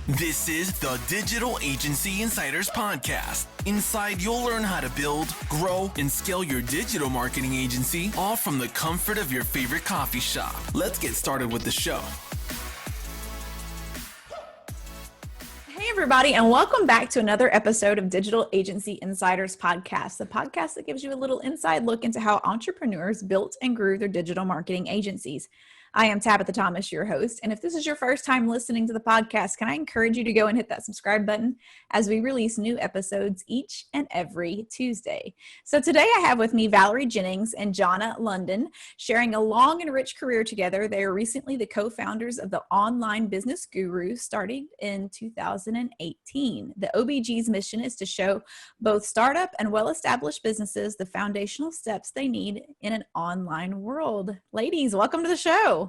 This is the Digital Agency Insiders Podcast. Inside, you'll learn how to build, grow, and scale your digital marketing agency, all from the comfort of your favorite coffee shop. Let's get started with the show. Hey, everybody, and welcome back to another episode of Digital Agency Insiders Podcast, the podcast that gives you a little inside look into how entrepreneurs built and grew their digital marketing agencies. I am Tabitha Thomas, your host, and if this is your first time listening to the podcast, can I encourage you to go and hit that subscribe button as we release new episodes each and every Tuesday. So today I have with me Valerie, Jennings, and Johnna, Londen, sharing a long and rich career together. They are recently the co-founders of the Online Business Guru, starting in 2018. The OBG's mission is to show both startup and well-established businesses the foundational steps they need in an online world. Ladies, welcome to the show.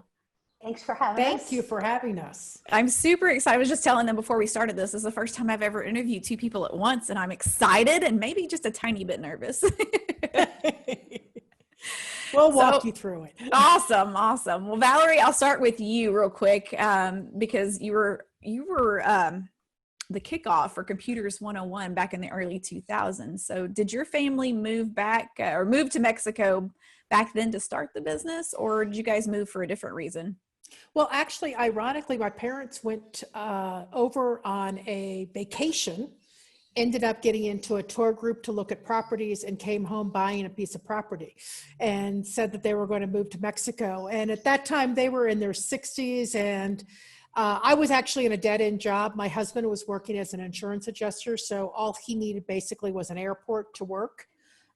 Thanks for having us. Thank you for having us. I'm super excited. I was just telling them before we started this is the first time I've ever interviewed two people at once, and I'm excited and maybe just a tiny bit nervous. We'll walk you through it. Awesome. Well, Valerie, I'll start with you real quick because you were the kickoff for Computers 101 back in the early 2000s. So did your family move back or move to Mexico back then to start the business, or did you guys move for a different reason? Well, actually, ironically, my parents went over on a vacation, ended up getting into a tour group to look at properties, and came home buying a piece of property and said that they were going to move to Mexico. And at that time, they were in their 60s, and I was actually in a dead-end job. My husband was working as an insurance adjuster, so all he needed basically was an airport to work.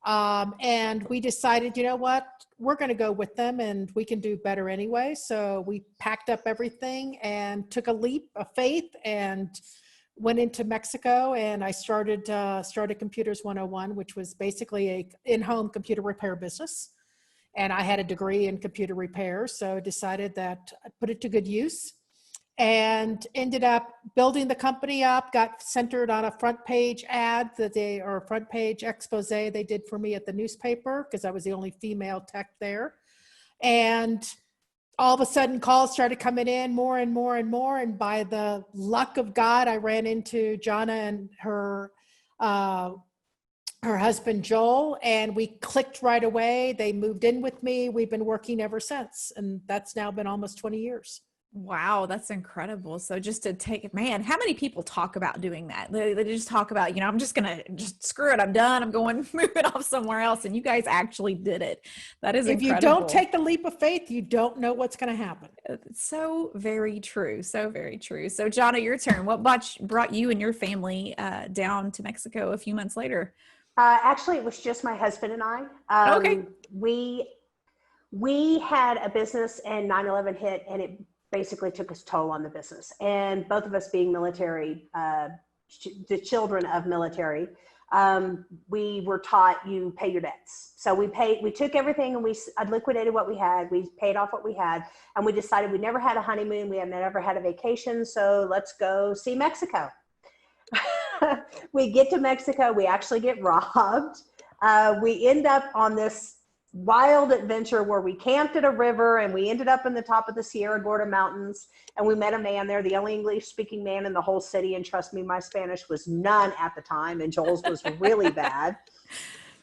And we decided, you know what, we're going to go with them and we can do better anyway. So we packed up everything and took a leap of faith and went into Mexico, and I started Computers 101, which was basically a in-home computer repair business. And I had a degree in computer repair, so decided that I'd put it to good use. And ended up building the company up, got centered on a front page ad or front page expose they did for me at the newspaper because I was the only female tech there. And all of a sudden calls started coming in more and more and more. And by the luck of God, I ran into Johnna and her husband, Joel, and we clicked right away. They moved in with me. We've been working ever since. And that's now been almost 20 years. Wow, that's incredible. So just to take, man, how many people talk about doing that? They just talk about, I'm just going to just screw it. I'm done. I'm going to move it off somewhere else. And you guys actually did it. That is incredible. If you don't take the leap of faith, you don't know what's going to happen. So very true. So very true. So Johnna, your turn. What brought you and your family down to Mexico a few months later? Actually, it was just my husband and I. Okay. We had a business and 9/11 hit, and it basically took its toll on the business. And both of us being military, the children of military, we were taught you pay your debts. So we took everything and we liquidated what we had. We paid off what we had, and we decided we never had a honeymoon. We had never had a vacation. So let's go see Mexico. We get to Mexico. We actually get robbed. We end up on this wild adventure where we camped at a river, and we ended up in the top of the Sierra Gorda Mountains, and we met a man there, the only English speaking man in the whole city. And trust me, my Spanish was none at the time, and Joel's was really bad.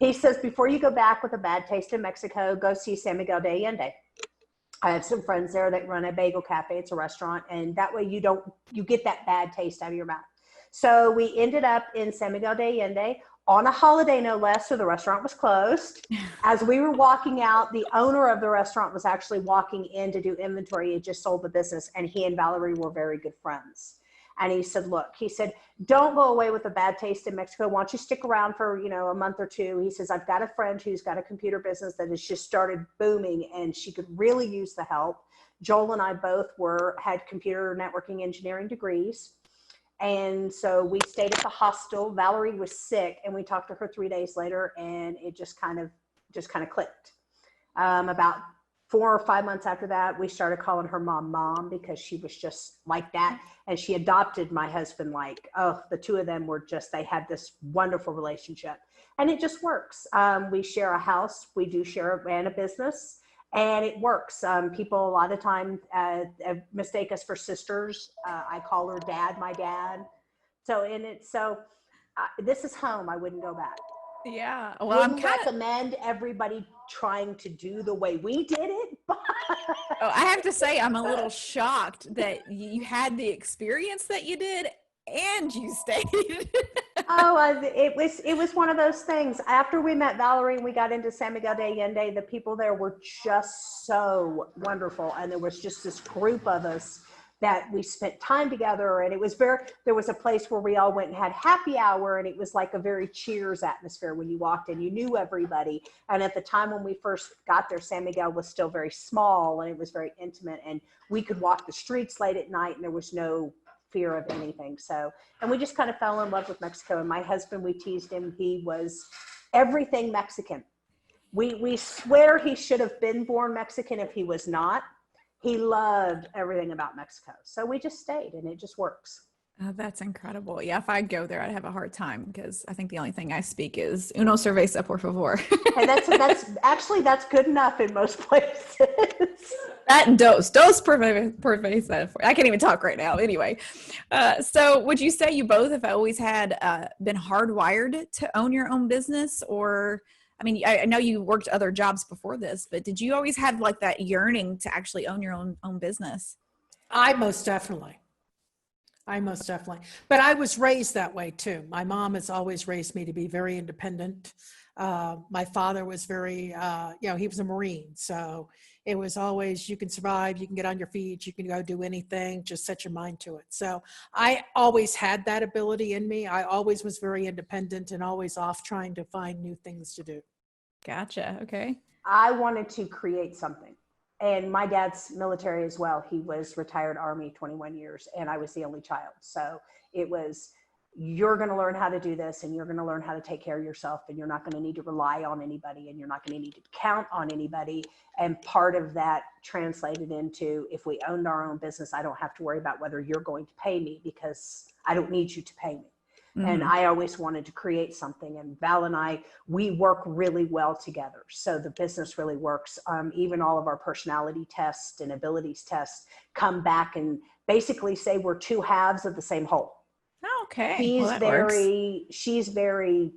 He says, before you go back with a bad taste in Mexico, go see San Miguel de Allende. I have some friends there that run a bagel cafe. It's a restaurant, and that way you get that bad taste out of your mouth. So we ended up in San Miguel de Allende on a holiday, no less, so the restaurant was closed. As we were walking out, the owner of the restaurant was actually walking in to do inventory. He had just sold the business, and he and Valerie were very good friends. And he said, look, don't go away with a bad taste in Mexico. Why don't you stick around for, a month or two? He says, I've got a friend who's got a computer business that has just started booming, and she could really use the help. Joel and I both had computer networking engineering degrees. And so we stayed at the hostel. Valerie was sick, and we talked to her 3 days later, and it just kind of clicked. About 4 or 5 months after that, we started calling her mom because she was just like that. And she adopted my husband the two of them they had this wonderful relationship, and it just works. We share a house. We do share a business. and it works. People a lot of times mistake us for sisters. I call her dad, my dad. This is home. I wouldn't go back. Yeah. Well, Wouldn't recommend everybody trying to do the way we did it. But I have to say, I'm a little shocked that you had the experience that you did and you stayed. It was one of those things. After we met Valerie and we got into San Miguel de Allende, the people there were just so wonderful. And there was just this group of us that we spent time together, and there was a place where we all went and had happy hour, and it was like a very Cheers atmosphere. When you walked in, you knew everybody. And at the time when we first got there, San Miguel was still very small, and it was very intimate, and we could walk the streets late at night, and there was no fear of anything. And we just kind of fell in love with Mexico. And my husband, we teased him, he was everything Mexican. We swear he should have been born Mexican if he was not. He loved everything about Mexico. So we just stayed, and it just works. Oh, that's incredible. Yeah, if I go there, I'd have a hard time because I think the only thing I speak is uno cerveza, por favor. And that's good enough in most places. That and dos cerveza. I can't even talk right now. Anyway, so would you say you both have always had been hardwired to own your own business? Or, I mean, I know you worked other jobs before this, but did you always have like that yearning to actually own your own business? I most definitely. But I was raised that way too. My mom has always raised me to be very independent. My father was very, he was a Marine. So it was always, you can survive, you can get on your feet, you can go do anything, just set your mind to it. So I always had that ability in me. I always was very independent and always off trying to find new things to do. Gotcha. Okay. I wanted to create something. And my dad's military as well. He was retired Army 21 years, and I was the only child. So it was, you're going to learn how to do this, and you're going to learn how to take care of yourself, and you're not going to need to rely on anybody, and you're not going to need to count on anybody. And part of that translated into, if we owned our own business, I don't have to worry about whether you're going to pay me, because I don't need you to pay me. Mm-hmm. And I always wanted to create something. And Val and I, we work really well together. So the business really works. Even all of our personality tests and abilities tests come back and basically say we're two halves of the same whole. Okay. She's very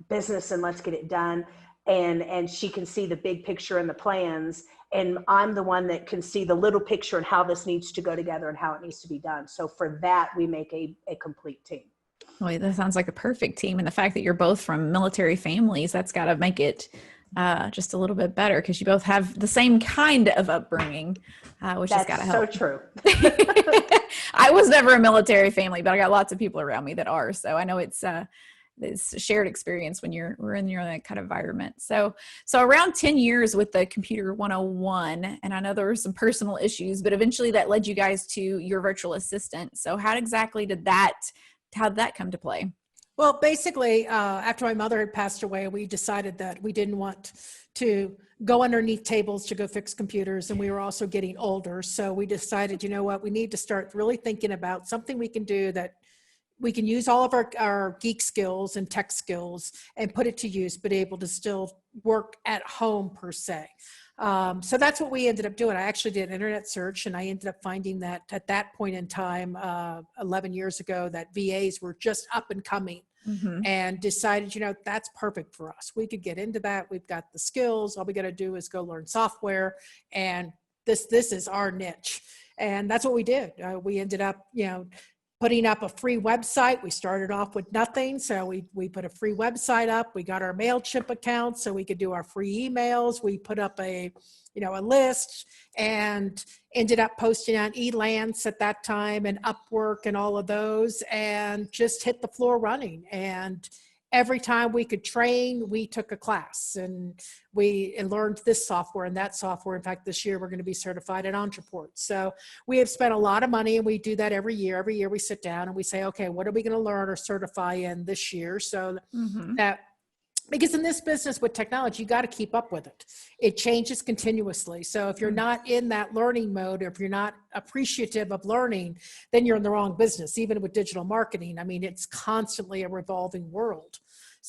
business and let's get it done. And she can see the big picture and the plans. And I'm the one that can see the little picture and how this needs to go together and how it needs to be done. So for that, we make a complete team. Well, that sounds like a perfect team. And the fact that you're both from military families, that's got to make it just a little bit better, because you both have the same kind of upbringing, which has got to help. So true. I was never a military family, but I got lots of people around me that are. So I know it's a shared experience when we're in that kind of environment. So around 10 years with the Computer 101, and I know there were some personal issues, but eventually that led you guys to your virtual assistant. So how exactly did that come to play? Well, basically, after my mother had passed away, we decided that we didn't want to go underneath tables to go fix computers. And we were also getting older. So we decided, you know what, we need to start really thinking about something we can do that we can use all of our geek skills and tech skills and put it to use, but able to still work at home per se. So that's what we ended up doing. I actually did an internet search, and I ended up finding that at that point in time, 11 years ago, that VAs were just up and coming. Mm-hmm. And decided, that's perfect for us. We could get into that. We've got the skills. All we got to do is go learn software. And this is our niche. And that's what we did. We ended up, putting up a free website. We started off with nothing. So we put a free website up. We got our MailChimp account so we could do our free emails. We put up a list and ended up posting on Elance at that time and Upwork and all of those, and just hit the floor running. And every time we could train, we took a class, and we learned this software and that software. In fact, this year we're going to be certified at Entreport. So we have spent a lot of money, and we do that every year. Every year we sit down and we say, okay, what are we going to learn or certify in this year? So that, because in this business with technology, you got to keep up with it. It changes continuously. So if you're not in that learning mode, or if you're not appreciative of learning, then you're in the wrong business. Even with digital marketing, I mean, it's constantly a revolving world.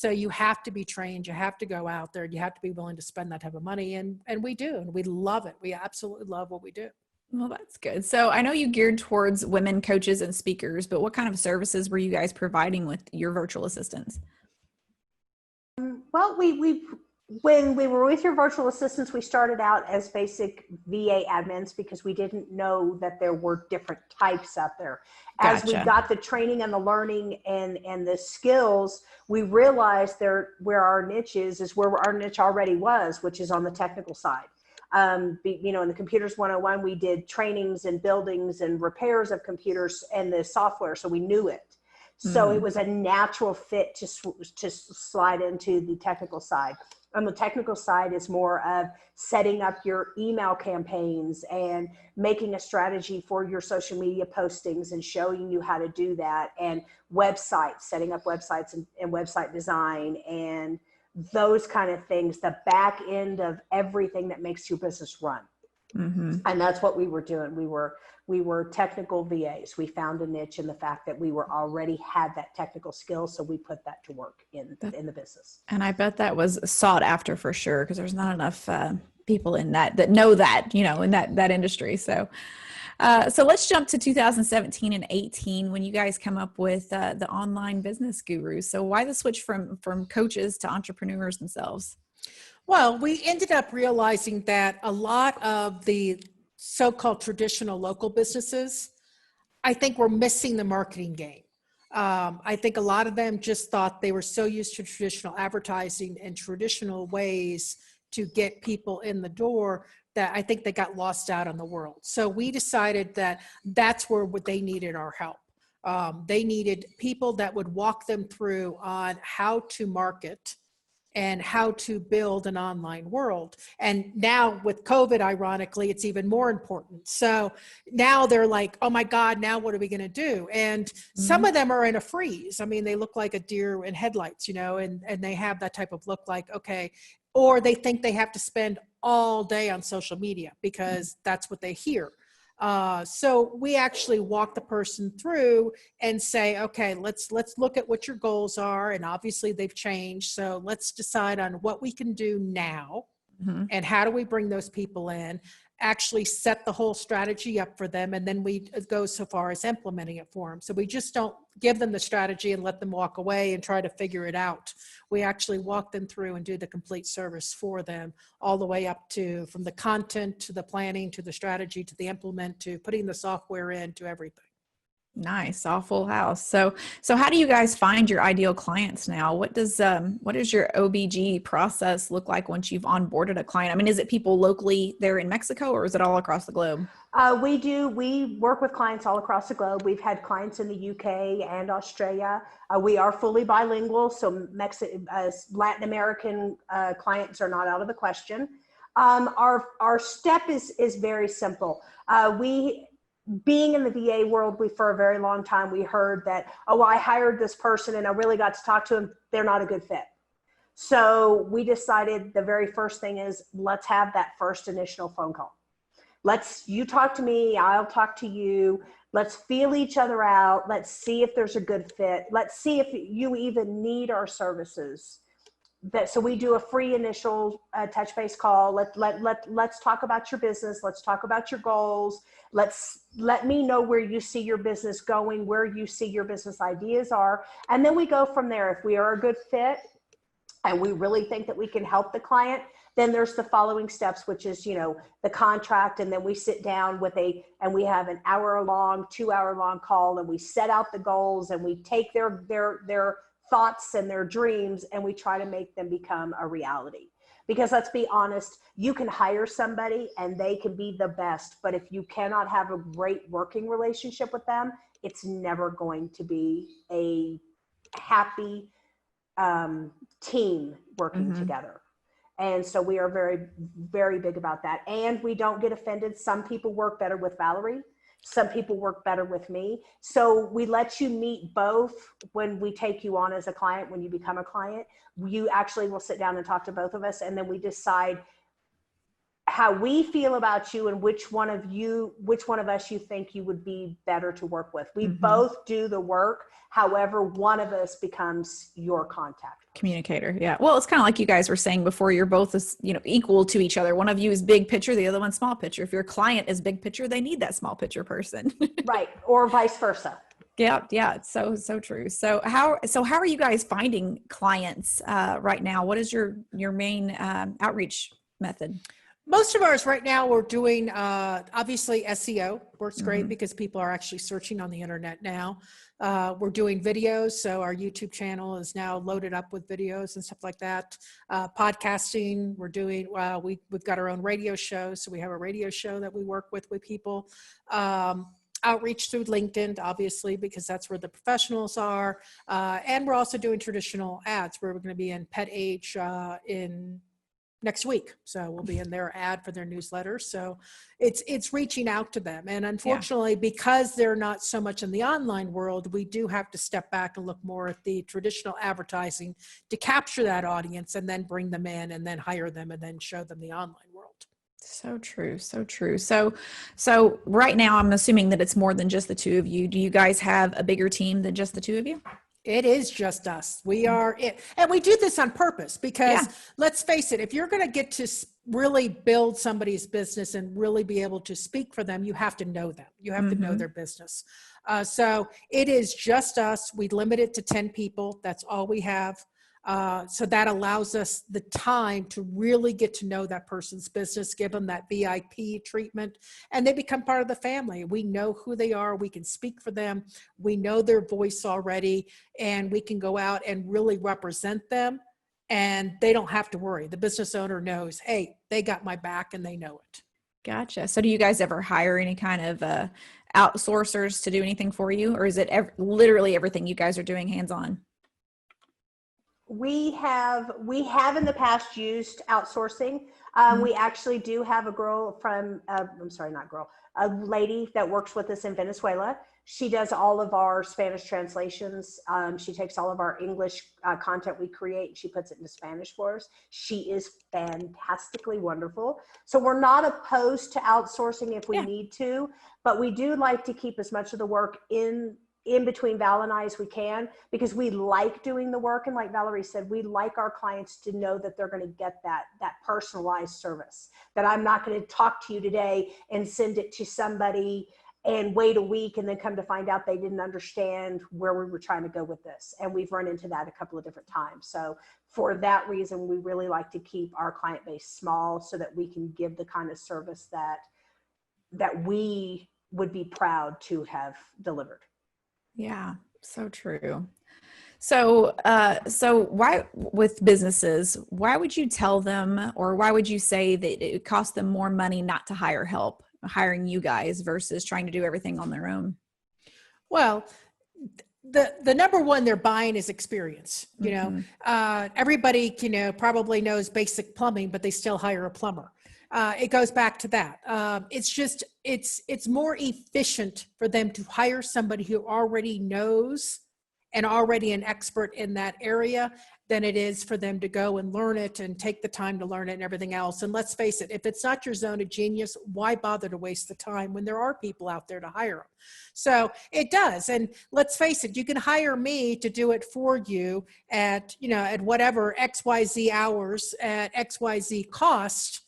So you have to be trained, you have to go out there, you have to be willing to spend that type of money. And we do, and we love it. We absolutely love what we do. Well, that's good. So I know you geared towards women coaches and speakers, but what kind of services were you guys providing with your virtual assistants? Well, when we were with your virtual assistants, we started out as basic VA admins because we didn't know that there were different types out there. As we Gotcha. got the training and the learning and the skills, we realized where our niche is where our niche already was, which is on the technical side. In the Computers 101, we did trainings and buildings and repairs of computers and the software, so we knew it. So it was a natural fit to slide into the technical side. On the technical side is more of setting up your email campaigns and making a strategy for your social media postings and showing you how to do that, and websites, setting up websites and website design and those kind of things, the back end of everything that makes your business run. Mm-hmm. And that's what we were doing. We were technical VAs. We found a niche in the fact that we already had that technical skill. So we put that to work in the business. And I bet that was sought after for sure, because there's not enough people in that know that, in that industry. So let's jump to 2017 and 18 when you guys come up with the online business gurus. So why the switch from coaches to entrepreneurs themselves? Well, we ended up realizing that a lot of the so-called traditional local businesses, I think, were missing the marketing game. I think a lot of them just thought they were so used to traditional advertising and traditional ways to get people in the door that I think they got lost out on the world. So we decided that that's where they needed our help. They needed people that would walk them through on how to market and how to build an online world. And now with COVID, ironically, it's even more important. So now they're like, oh my God, now what are we gonna do? And some of them are in a freeze. I mean, they look like a deer in headlights, and they have that type of look like, okay, or they think they have to spend all day on social media because that's what they hear. So we actually walk the person through and say, okay, let's look at what your goals are. And obviously they've changed. So let's decide on what we can do now and how do we bring those people in, actually set the whole strategy up for them. And then we go so far as implementing it for them. So we just don't give them the strategy and let them walk away and try to figure it out. We actually walk them through and do the complete service for them, all the way up to from the content to the planning to the strategy to the implement to putting the software in to everything. Nice, all full house. So how do you guys find your ideal clients now? What does your OBG process look like once you've onboarded a client? I mean, is it people locally there in Mexico, or is it all across the globe? We work with clients all across the globe. We've had clients in the UK and Australia. We are fully bilingual, so Latin American clients are not out of the question. Our step is very simple. Being in the VA world, for a very long time, we heard that, oh, I hired this person and I really got to talk to them. They're not a good fit. So we decided the very first thing is, let's have that first initial phone call. You talk to me, I'll talk to you. Let's feel each other out. Let's see if there's a good fit. Let's see if you even need our services. So we do a free initial touch base call. Let's talk about your business. Let's talk about your goals. Let me know where you see your business going, where you see your business ideas are. And then we go from there. If we are a good fit and we really think that we can help the client, then there's the following steps, which is, the contract. And then we sit down and we have an 2-hour-long call, and we set out the goals, and we take their thoughts and their dreams, and we try to make them become a reality. Because let's be honest, you can hire somebody and they can be the best, but if you cannot have a great working relationship with them, it's never going to be a happy team working together. And so we are very, very big about that. And we don't get offended. Some people work better with Valerie. Some people work better with me. So we let you meet both when we take you on as a client. When you become a client, you actually will sit down and talk to both of us. And then we decide how we feel about you and which one of us you think you would be better to work with. We both do the work. However, one of us becomes your contact. Communicator. Yeah. Well, it's kind of like you guys were saying before, you're both, equal to each other. One of you is big picture, the other one's small picture. If your client is big picture, they need that small picture person. Right. Or vice versa. Yeah. Yeah. It's so true. So how are you guys finding clients right now? What is your main outreach method? Most of ours right now, we're doing, obviously SEO works great because people are actually searching on the internet now. We're doing videos. So our YouTube channel is now loaded up with videos and stuff like that. Podcasting, we're doing, we've got our own radio show. So we have a radio show that we work with people. Outreach through LinkedIn, obviously, because that's where the professionals are. And we're also doing traditional ads where we're going to be in Pet Age in next week. So we'll be in their ad for their newsletter. So it's reaching out to them. And unfortunately, because they're not so much in the online world, we do have to step back and look more at the traditional advertising to capture that audience and then bring them in and then hire them and then show them the online world. So true. So true. So right now I'm assuming that it's more than just the two of you. Do you guys have a bigger team than just the two of you? It is just us. We are it. And we do this on purpose because let's face it, if you're going to get to really build somebody's business and really be able to speak for them, you have to know them. You have to know their business. So it is just us. We limit it to 10 people. That's all we have. So that allows us the time to really get to know that person's business, give them that VIP treatment, and they become part of the family. We know who they are. We can speak for them. We know their voice already, and we can go out and really represent them, and they don't have to worry. The business owner knows, hey, they got my back and they know it. Gotcha. So do you guys ever hire any kind of outsourcers to do anything for you, or is it literally everything you guys are doing hands-on? We have in the past used outsourcing. We actually do have a girl a lady that works with us in Venezuela. She does all of our Spanish translations. She takes all of our English content we create. She puts it into Spanish for us. She is fantastically wonderful. So we're not opposed to outsourcing if we need to, but we do like to keep as much of the work in between Val and I as we can, because we like doing the work. And like Valerie said, we like our clients to know that they're going to get that personalized service, that I'm not going to talk to you today and send it to somebody and wait a week and then come to find out they didn't understand where we were trying to go with this. And we've run into that a couple of different times. So for that reason, we really like to keep our client base small so that we can give the kind of service that we would be proud to have delivered. Yeah, so true. So why, with businesses, why would you tell them, or why would you say that it would cost them more money not to hire help, hiring you guys versus trying to do everything on their own? Well, the number one they're buying is experience. Everybody, probably knows basic plumbing, but they still hire a plumber. It goes back to that. It's more efficient for them to hire somebody who already knows and already an expert in that area than it is for them to go and learn it and take the time to learn it and everything else. And let's face it, if it's not your zone of genius, why bother to waste the time when there are people out there to hire them? So it does. And let's face it, you can hire me to do it for you at whatever XYZ hours at XYZ cost.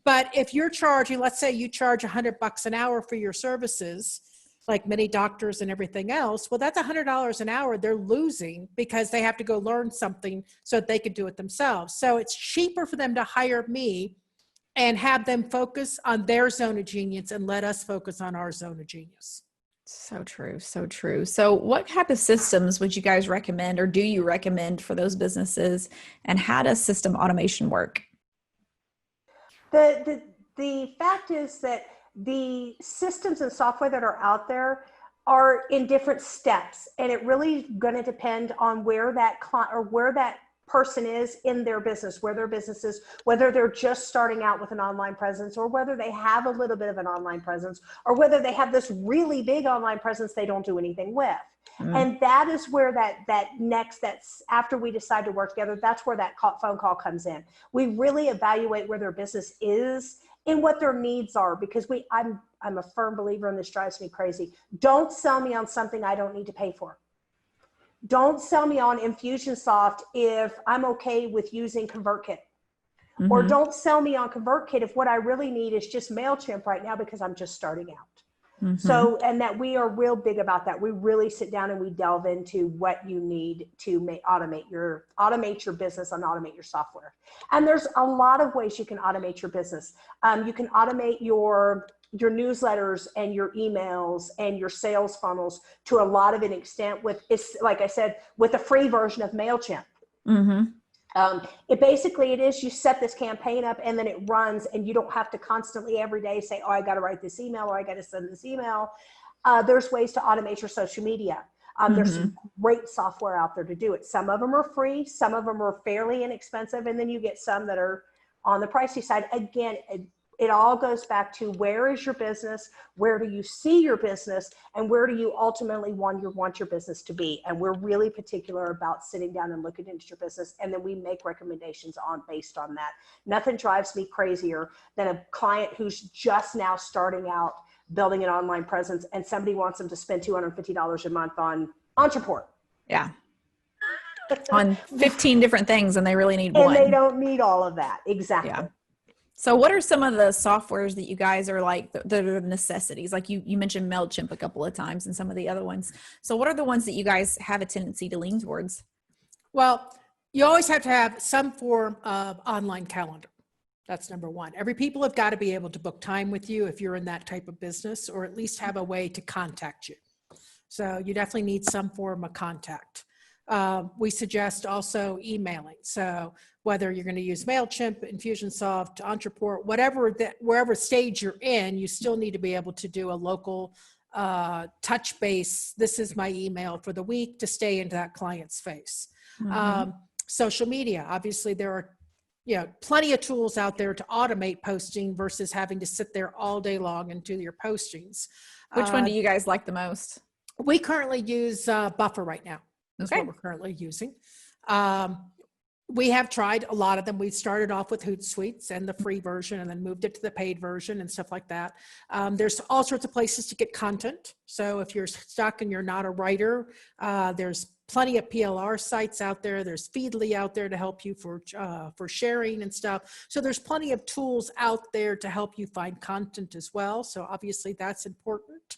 But if you're charging, let's say you charge $100 an hour for your services, like many doctors and everything else, well, that's $100 an hour they're losing because they have to go learn something so that they can do it themselves. So it's cheaper for them to hire me and have them focus on their zone of genius and let us focus on our zone of genius. So true. So true. So what type of systems would you guys recommend, or do you recommend for those businesses, and how does system automation work? The fact is that the systems and software that are out there are in different steps, and it really going to depend on where that client or where that person is in their business, where their business is, whether they're just starting out with an online presence, or whether they have a little bit of an online presence, or whether they have this really big online presence they don't do anything with. And that is where that's after we decide to work together, that's where that phone call comes in. We really evaluate where their business is in what their needs are, because I'm a firm believer, and this drives me crazy. Don't sell me on something I don't need to pay for. Don't sell me on Infusionsoft if I'm okay with using ConvertKit. Or don't sell me on ConvertKit if what I really need is just MailChimp right now because I'm just starting out. So, and that we are real big about that. We really sit down and we delve into what you need to automate your business and automate your software. And there's a lot of ways you can automate your business. You can automate your newsletters and your emails and your sales funnels to a lot of an extent with, it's like I said, with a free version of MailChimp. It is, you set this campaign up and then it runs, and you don't have to constantly every day say, oh, I got to write this email or I got to send this email. There's ways to automate your social media. There's some great software out there to do it. Some of them are free, some of them are fairly inexpensive, and then you get some that are on the pricey side. Again, it all goes back to, where is your business? Where do you see your business? And where do you ultimately want your business to be? And we're really particular about sitting down and looking into your business. And then we make recommendations based on that. Nothing drives me crazier than a client who's just now starting out building an online presence, and somebody wants them to spend $250 a month on Entreport. Yeah. On 15 different things, and they really need one. And they don't need all of that. Exactly. Yeah. So what are some of the softwares that you guys are like, the necessities? Like you mentioned MailChimp a couple of times and some of the other ones. So what are the ones that you guys have a tendency to lean towards? Well, you always have to have some form of online calendar. That's number one. People have got to be able to book time with you if you're in that type of business, or at least have a way to contact you. So you definitely need some form of contact. We suggest also emailing. So whether you're going to use MailChimp, Infusionsoft, Entreport, wherever stage you're in, you still need to be able to do a local touch base. This is my email for the week, to stay into that client's face. Social media, obviously there are plenty of tools out there to automate posting versus having to sit there all day long and do your postings. Which one do you guys like the most? We currently use Buffer right now. That's what we're currently using. We have tried a lot of them. We started off with Hootsuite and the free version, and then moved it to the paid version and stuff like that. There's all sorts of places to get content. So if you're stuck and you're not a writer, there's plenty of PLR sites out there. There's Feedly out there to help you for sharing and stuff. So there's plenty of tools out there to help you find content as well. So obviously that's important.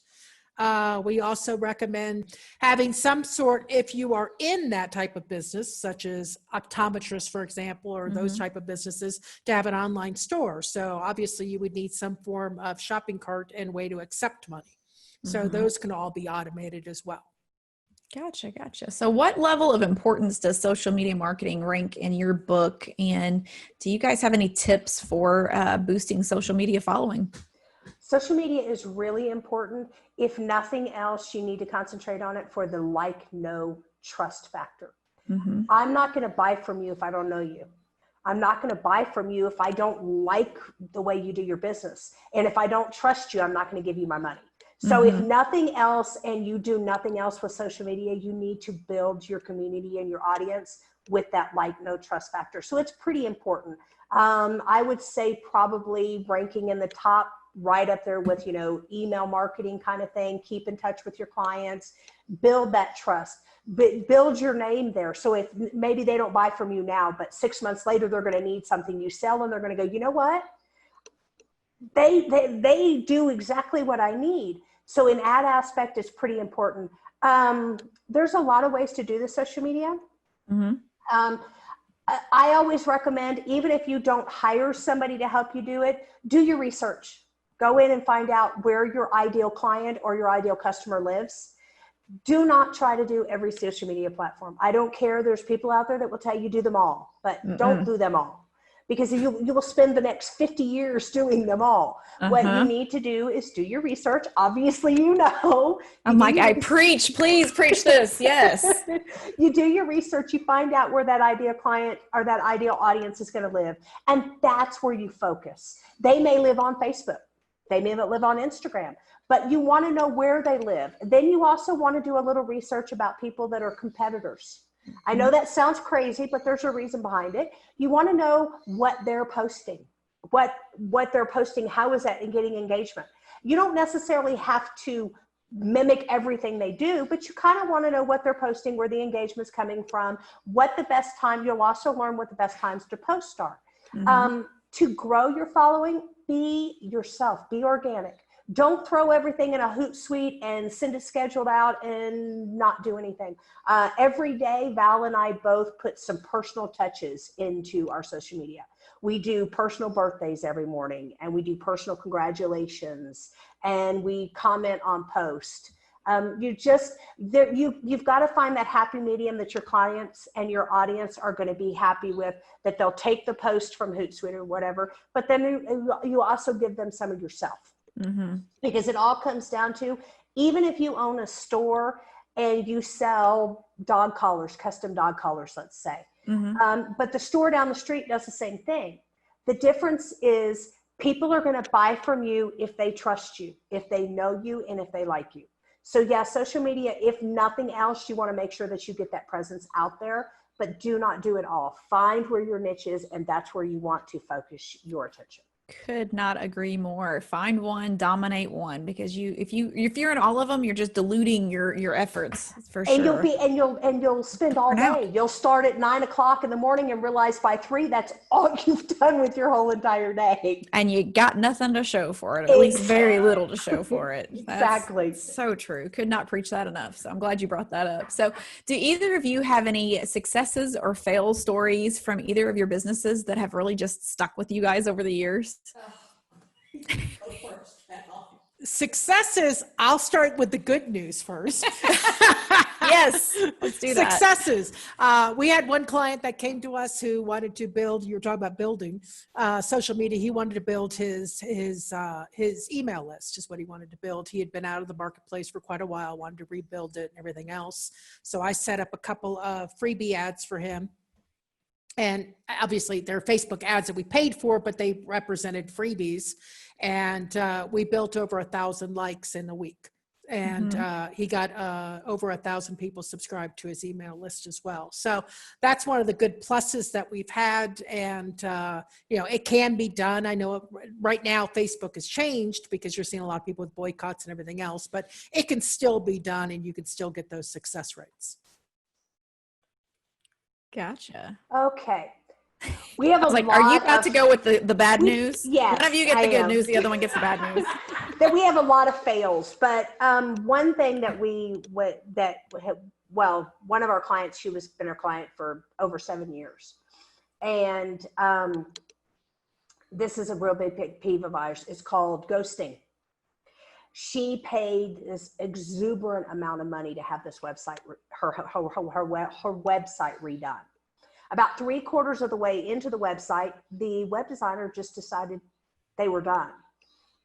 We also recommend having some sort, if you are in that type of business, such as optometrists, for example, or those type of businesses, to have an online store. So obviously you would need some form of shopping cart and way to accept money. So those can all be automated as well. Gotcha. So what level of importance does social media marketing rank in your book? And do you guys have any tips for boosting social media following? Social media is really important. If nothing else, you need to concentrate on it for the know, trust factor. I'm not going to buy from you if I don't know you. I'm not going to buy from you if I don't like the way you do your business. And if I don't trust you, I'm not going to give you my money. So if nothing else, and you do nothing else with social media, you need to build your community and your audience with that know, trust factor. So it's pretty important. I would say probably ranking in the top, right up there with, email marketing kind of thing. Keep in touch with your clients, build that trust, build your name there. So if maybe they don't buy from you now, but 6 months later, they're going to need something you sell, and they're going to go, you know what? They do exactly what I need. So in ad aspect is pretty important. There's a lot of ways to do the social media. I always recommend, even if you don't hire somebody to help you do it, do your research. Go in and find out where your ideal client or your ideal customer lives. Do not try to do every social media platform. I don't care. There's people out there that will tell you do them all, but don't do them all, because you will spend the next 50 years doing them all. What you need to do is do your research. Obviously, I preach, please preach this. Yes. You do your research, you find out where that ideal client or that ideal audience is going to live. And that's where you focus. They may live on Facebook. They may live on Instagram, but you want to know where they live. Then you also want to do a little research about people that are competitors. I know that sounds crazy, but there's a reason behind it. You want to know what they're posting. what they're posting, how is that getting engagement? You don't necessarily have to mimic everything they do, but you kind of want to know what they're posting, where the engagement's coming from, what the best time. You'll also learn what the best times to post are. To grow your following, be yourself, be organic. Don't throw everything in a Hootsuite and send it scheduled out and not do anything. Every day, Val and I both put some personal touches into our social media. We do personal birthdays every morning, and we do personal congratulations, and we comment on posts. You've got to find that happy medium that your clients and your audience are going to be happy with, that they'll take the post from Hootsuite or whatever, but then you also give them some of yourself. Because it all comes down to, even if you own a store and you sell dog collars, custom dog collars, let's say, but the store down the street does the same thing. The difference is people are going to buy from you if they trust you, if they know you, and if they like you. So yeah, social media, if nothing else, you want to make sure that you get that presence out there, but do not do it all. Find where your niche is, and that's where you want to focus your attention. Could not agree more. Find one, dominate one, because if you're in all of them, you're just diluting your efforts for and sure. You'll spend all day. You'll start at 9 o'clock in the morning and realize by 3, that's all you've done with your whole entire day. And you got nothing to show for it, at least very little to show for it. Exactly. That's so true. Could not preach that enough. So I'm glad you brought that up. So do either of you have any successes or fail stories from either of your businesses that have really just stuck with you guys over the years? Successes, I'll start with the good news first. Yes, let's do that. Successes. We had one client that came to us who wanted to build, you were talking about building social media. He wanted to build his email list, is what he wanted to build. He had been out of the marketplace for quite a while, wanted to rebuild it and everything else. So I set up a couple of freebie ads for him. And obviously they're Facebook ads that we paid for, but they represented freebies. And we built over 1,000 likes in a week. And he got over 1,000 people subscribed to his email list as well. So that's one of the good pluses that we've had. And, it can be done. I know right now Facebook has changed because you're seeing a lot of people with boycotts and everything else, but it can still be done and you can still get those success rates. Gotcha. Okay. We have are you about to go with the bad news? Yes. One of you get the good news, the other one gets the bad news. That we have a lot of fails, but one thing that one of our clients, she was been our client for over 7 years. And this is a real big peeve of ours. It's called ghosting. She paid this exuberant amount of money to have this website, her website redone. About 3/4 of the way into the website, the web designer just decided they were done.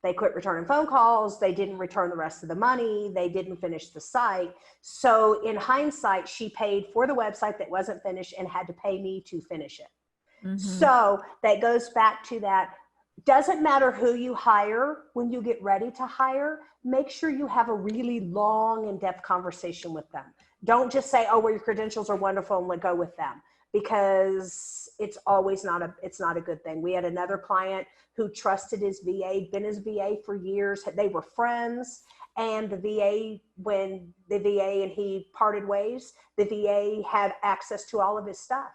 They quit returning phone calls. They didn't return the rest of the money. They didn't finish the site. So in hindsight, she paid for the website that wasn't finished and had to pay me to finish it. So that goes back to that. Doesn't matter who you hire. When you get ready to hire, make sure you have a really long, in-depth conversation with them. Don't just say, oh, well, your credentials are wonderful and go with them, because it's always not a good thing. We had another client who trusted his VA, been his VA for years. They were friends, and the VA, when the VA and he parted ways, the VA had access to all of his stuff.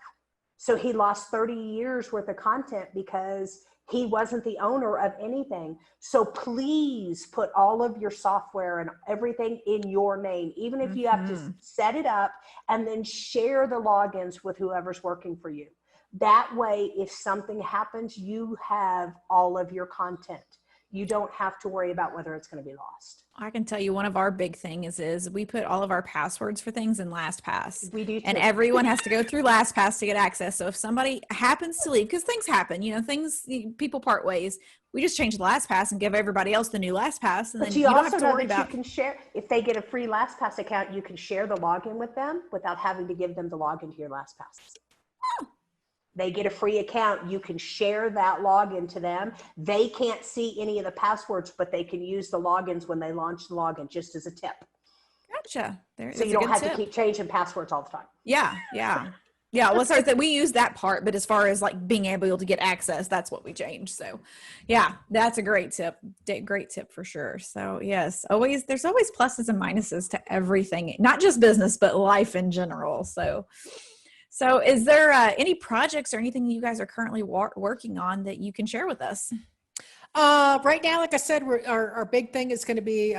So he lost 30 years worth of content because he wasn't the owner of anything. So please put all of your software and everything in your name, even if you have to set it up and then share the logins with whoever's working for you. That way, if something happens, you have all of your content. You don't have to worry about whether it's going to be lost. I can tell you one of our big things is we put all of our passwords for things in LastPass. We do too. And everyone has to go through LastPass to get access. So if somebody happens to leave, because things happen, people part ways, we just change the LastPass and give everybody else the new LastPass. And but then you don't also have to know worry that about. You can share, if they get a free LastPass account, you can share the login with them without having to give them the login to your LastPass. Oh. They get a free account. You can share that login to them. They can't see any of the passwords, but they can use the logins when they launch the login, just as a tip. Gotcha. So you don't have to keep changing passwords all the time. Yeah. Yeah, well, sorry that we use that part, but as far as like being able to get access, that's what we changed. So, yeah, that's a great tip. Great tip for sure. So, yes, there's always pluses and minuses to everything, not just business, but life in general. So is there any projects or anything you guys are currently working on that you can share with us? Right now, like I said, our big thing is going to be,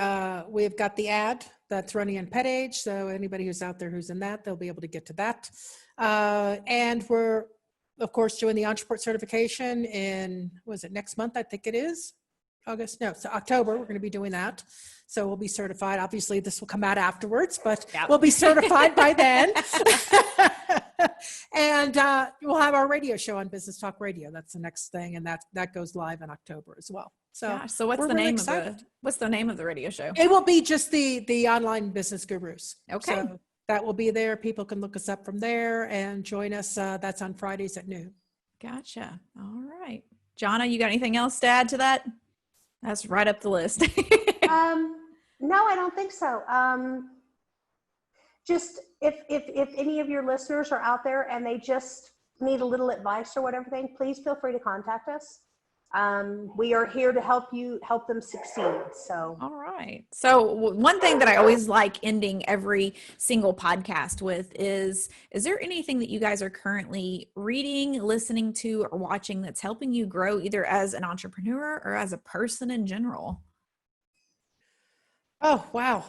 we've got the ad that's running in Pet Age. So anybody who's out there who's in that, they'll be able to get to that. And we're, of course, doing the Entreport certification in, was it next month? I think it is August. No, so October, we're going to be doing that. So we'll be certified. Obviously this will come out afterwards, but we'll be certified by then. And we'll have our radio show on Business Talk Radio. That's the next thing. And that goes live in October as well. So, so what's the name of the radio show? It will be just the Online Business Gurus. Okay. So that will be there. People can look us up from there and join us. That's on Fridays at noon. Gotcha. All right. Johnna, you got anything else to add to that? That's right up the list. No, I don't think so. Just if any of your listeners are out there and they just need a little advice or whatever thing, please feel free to contact us. We are here to help them succeed. So, all right. So one thing that I always like ending every single podcast with is there anything that you guys are currently reading, listening to, or watching that's helping you grow either as an entrepreneur or as a person in general? Oh, wow.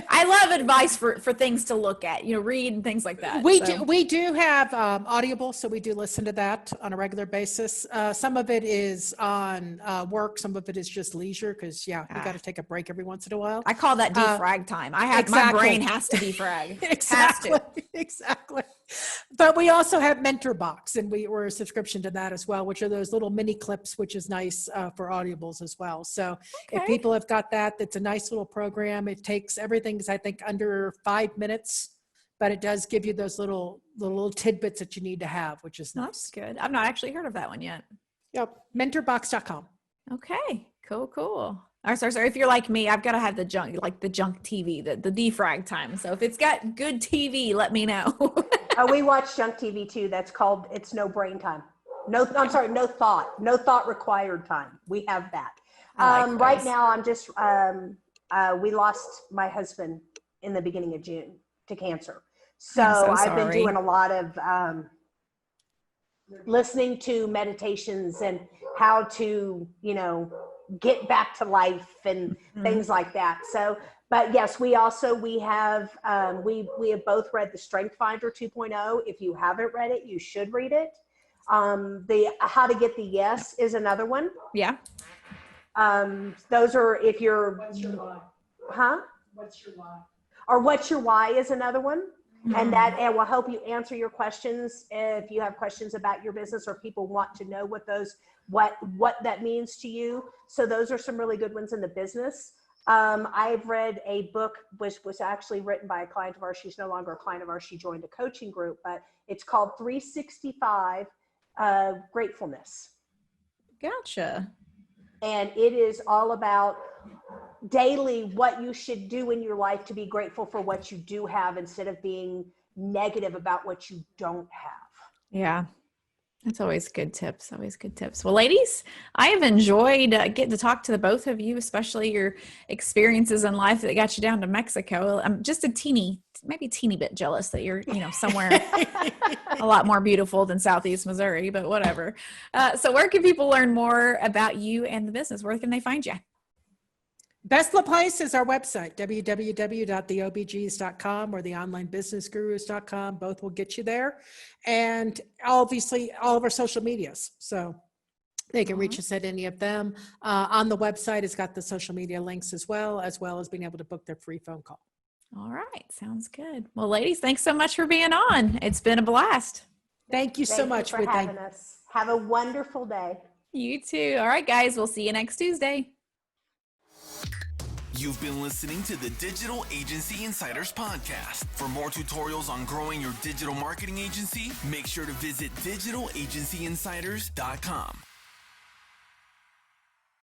I love advice for things to look at, read and things like that. We do have Audible, so we do listen to that on a regular basis. Some of it is on work, some of it is just leisure because you got to take a break every once in a while. I call that defrag time. My brain has to defrag. Exactly. But we also have Mentor Box, and we're a subscription to that as well, which are those little mini clips, which is nice for audibles as well. So if people have got that, that's a nice little program. It takes everything, I think, under 5 minutes, but it does give you those little tidbits that you need to have, which is nice. That's good. I've not actually heard of that one yet. Yep. Mentorbox.com. Okay. Cool. All right, sorry. If you're like me, I've got to have the junk TV, the defrag time. So if it's got good TV, let me know. We watch junk TV too. That's called It's No Brain Time. No thought required time. We have that. Right now, I'm just, we lost my husband in the beginning of June to cancer. So I've been doing a lot of listening to meditations and how to, get back to life and things like that. So, but yes, we have both read the Strength Finder 2.0. If you haven't read it, you should read it. The How to Get the Yes is another one. Yeah. Those are if you're, What's your why? Huh? What's your why? Or What's Your Why is another one. And that will help you answer your questions if you have questions about your business or people want to know what that means to you. So those are some really good ones in the business. I've read a book which was actually written by a client of ours. She's no longer a client of ours. She joined a coaching group, but it's called 365 Gratefulness. Gotcha. And it is all about daily what you should do in your life to be grateful for what you do have instead of being negative about what you don't have. Yeah. That's always good tips. Well, ladies, I have enjoyed getting to talk to the both of you, especially your experiences in life that got you down to Mexico. I'm just maybe a teeny bit jealous that you're, somewhere a lot more beautiful than Southeast Missouri, but whatever. So where can people learn more about you and the business? Where can they find you? Best place is our website, www.theobgs.com or theonlinebusinessgurus.com. Both will get you there. And obviously all of our social medias. So they can reach us at any of them. On the website, it's got the social media links as well as being able to book their free phone call. All right. Sounds good. Well, ladies, thanks so much for being on. It's been a blast. Thank you so much for having us. Have a wonderful day. You too. All right, guys. We'll see you next Tuesday. You've been listening to the Digital Agency Insiders Podcast. For more tutorials on growing your digital marketing agency, make sure to visit digitalagencyinsiders.com.